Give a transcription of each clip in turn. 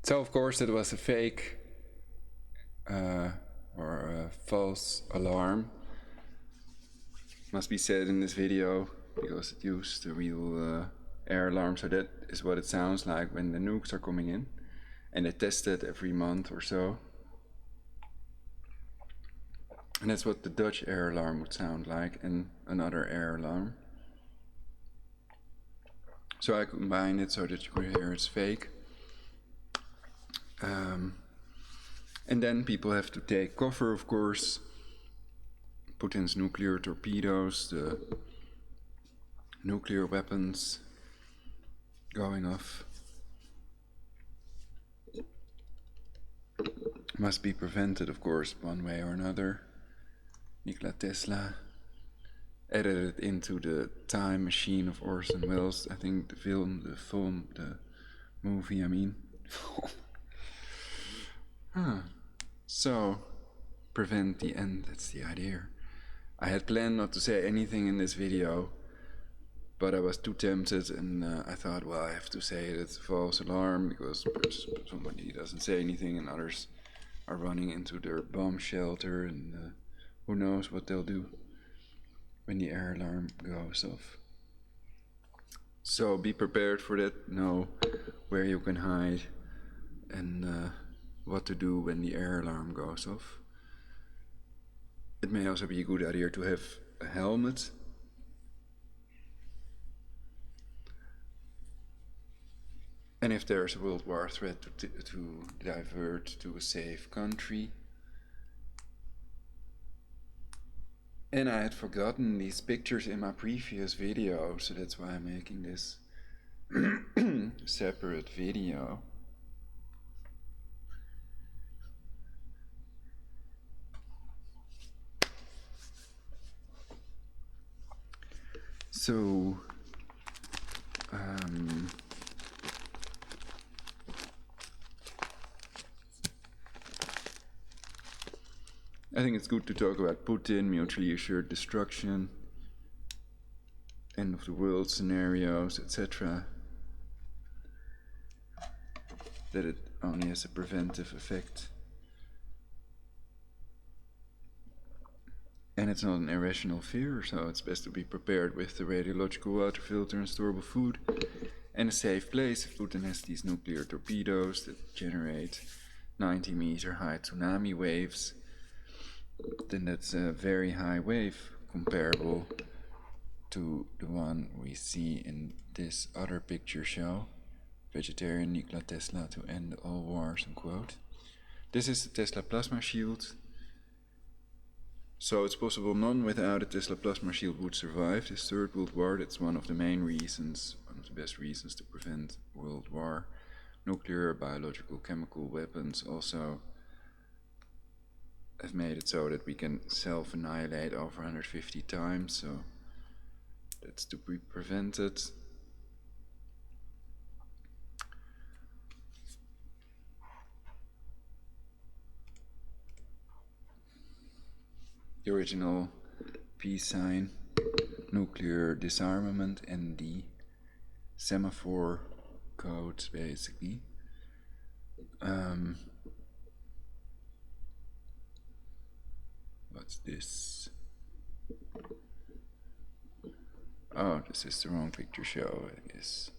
So of course it was a fake or a false alarm, must be said in this video, because it used the real air alarm. So that is what it sounds like when the nukes are coming in, and they test it every month or so. And that's what the Dutch air alarm would sound like, and another air alarm. So I combined it so that you could hear it's fake. And then people have to take cover, of course. Putin's nuclear torpedoes, the nuclear weapons going off, must be prevented, of course, one way or another. Nikola Tesla edited it into the Time Machine of Orson Welles. I think the movie, I mean. So, prevent the end, that's the idea. I had planned not to say anything in this video, but I was too tempted, and I thought, well, I have to say it's a false alarm, because somebody doesn't say anything and others are running into their bomb shelter, and who knows what they'll do when the air alarm goes off. So be prepared for that, know where you can hide, and what to do when the air alarm goes off. It may also be a good idea to have a helmet. And if there's a world war threat, to divert to a safe country. And I had forgotten these pictures in my previous video, so that's why I'm making this separate video. So, I think it's good to talk about Putin, mutually assured destruction, end of the world scenarios, etc. That it only has a preventive effect. And it's not an irrational fear, so it's best to be prepared with the radiological water filter and storable food and a safe place. If Putin has these nuclear torpedoes that generate 90-meter high tsunami waves, then that's a very high wave comparable to the one we see in this other picture show, Vegetarian Nikola Tesla to end all wars, unquote. This is the Tesla plasma shield. So it's possible none without a Tesla plasma shield would survive this Third World War. That's one of the main reasons, one of the best reasons to prevent World War. Nuclear, biological, chemical weapons also have made it so that we can self-annihilate over 150 times, so that's to be prevented. The original peace sign, nuclear disarmament, ND, semaphore codes basically. What's this? Oh, this is the wrong picture show, I guess.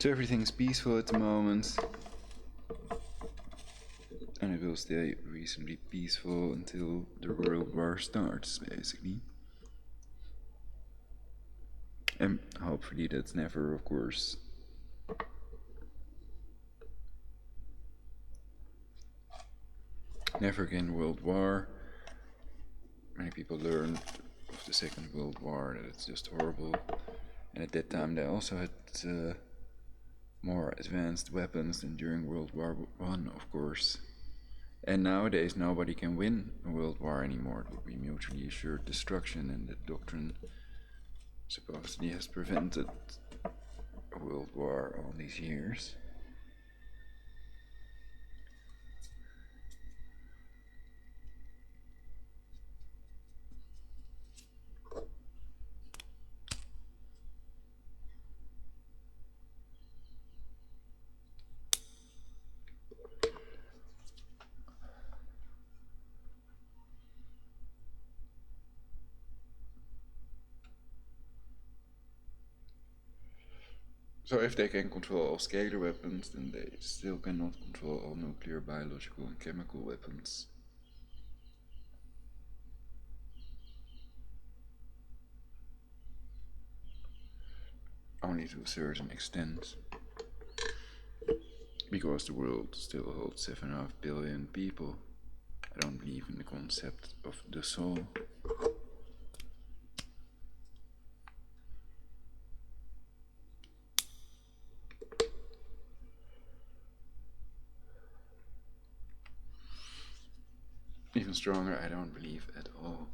So everything's peaceful at the moment, and it will stay reasonably peaceful until the World War starts, basically. And hopefully that's never, of course. Never again World War. Many people learned of the Second World War that it's just horrible. And at that time they also had more advanced weapons than during World War I, of course. And nowadays nobody can win a world war anymore. It would be mutually assured destruction, and that doctrine supposedly has prevented a world war all these years. So if they can control all scalar weapons, then they still cannot control all nuclear, biological and chemical weapons. Only to a certain extent. Because the world still holds 7.5 billion people. I don't believe in the concept of the soul. Even stronger, I don't believe at all.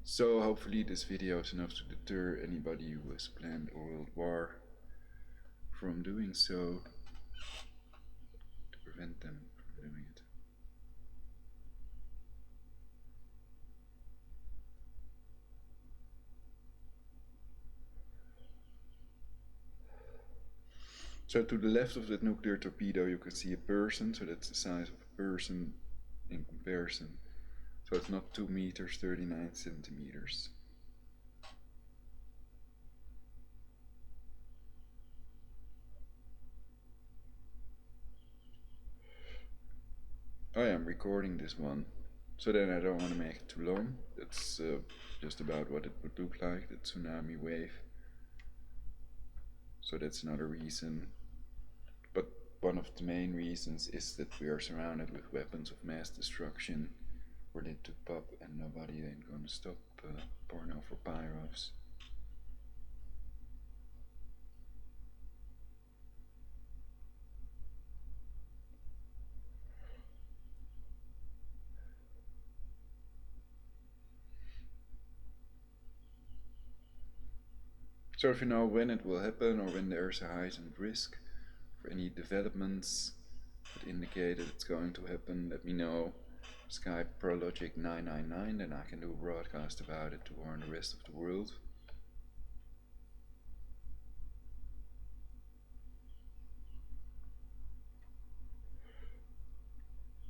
So hopefully this video is enough to deter anybody who has planned a world war from doing so, to prevent them from doing it. So to the left of that nuclear torpedo you can see a person, so that's the size of a person in comparison. So it's not 2 meters, 39 centimeters. I am recording this one, so then I don't want to make it too long. It's just about what it would look like, the tsunami wave. So that's another reason. But one of the main reasons is that we are surrounded with weapons of mass destruction ready to pop, and nobody ain't gonna stop porno for pyros. So if you know when it will happen or when there's a heightened risk for any developments that indicate that it's going to happen, let me know. Skype Prologic999, then I can do a broadcast about it to warn the rest of the world.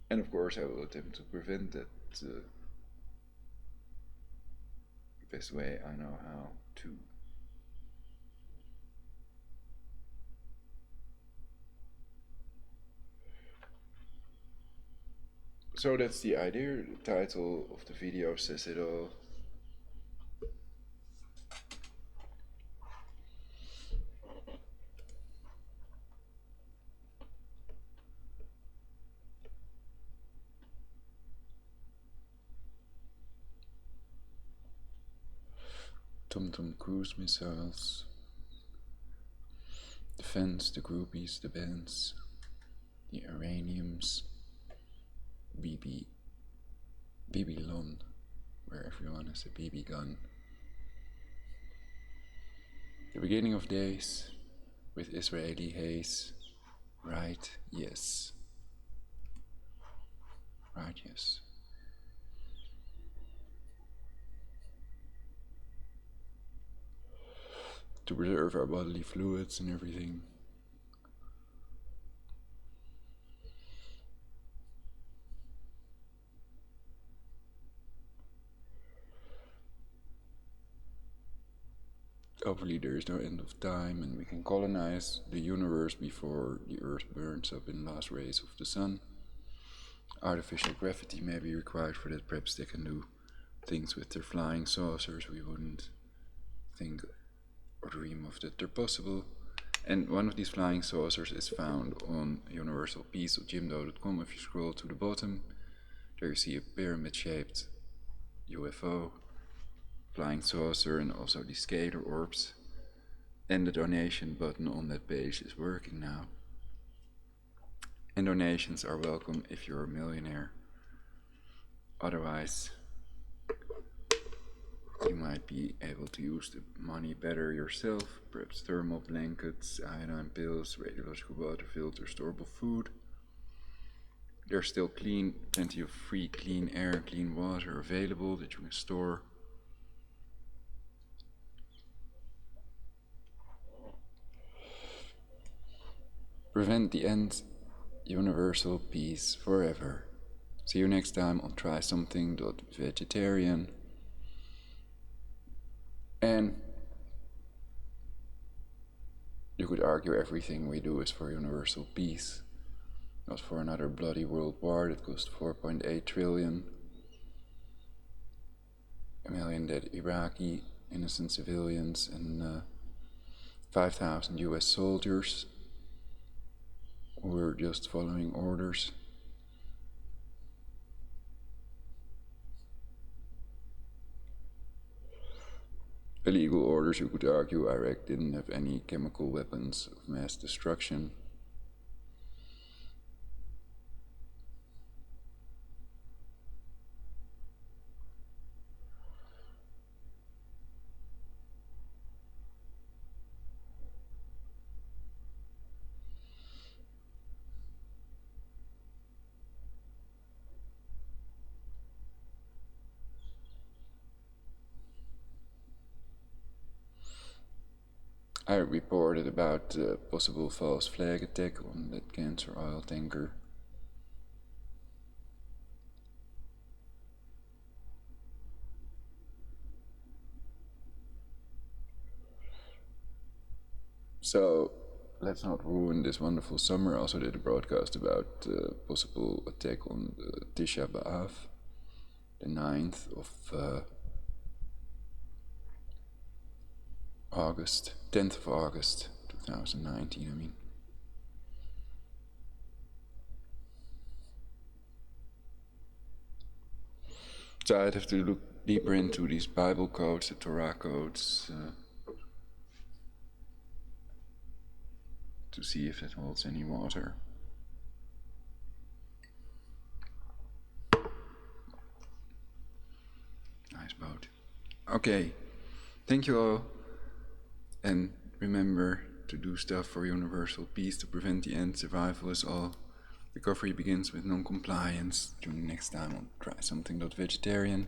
And of course I will attempt to prevent that the best way I know how to. So that's the idea. The title of the video says it all. Tom cruise missiles, the fans, the groupies, the bands, the uraniums, BB Lon, where everyone has a BB gun. The beginning of days with Israeli haze. Right, yes. Right, yes. To preserve our bodily fluids and everything. Hopefully there is no end of time and we can colonize the universe before the Earth burns up in the last rays of the sun. Artificial gravity may be required for that. Perhaps they can do things with their flying saucers we wouldn't think or dream of that they're possible. And one of these flying saucers is found on universalpeace.jimdo.com. If you scroll to the bottom, there you see a pyramid-shaped UFO, flying saucer, and also the scalar orbs. And the donation button on that page is working now. And donations are welcome if you're a millionaire. Otherwise, you might be able to use the money better yourself. Perhaps thermal blankets, iodine pills, radiological water filters, storable food. There's still plenty of free clean air, clean water available that you can store. Prevent the end, universal peace forever. See you next time on Try Something.Vegetarian. And you could argue everything we do is for universal peace, not for another bloody world war that cost 4.8 trillion, a million dead Iraqi innocent civilians, and 5,000 US soldiers who were just following orders. Illegal orders, you could argue. Iraq didn't have any chemical weapons of mass destruction. I reported about a possible false flag attack on that cancer oil tanker. So, let's not ruin this wonderful summer. I also did a broadcast about possible attack on Tisha B'Av, the 9th of August, 10th of August 2019, I mean. So I'd have to look deeper into these Bible codes, the Torah codes, to see if it holds any water. Nice boat. Okay, thank you all, and remember to do stuff for universal peace to prevent the end. Survival is all. Recovery begins with non-compliance. Tune in next time on Try Something.Vegetarian.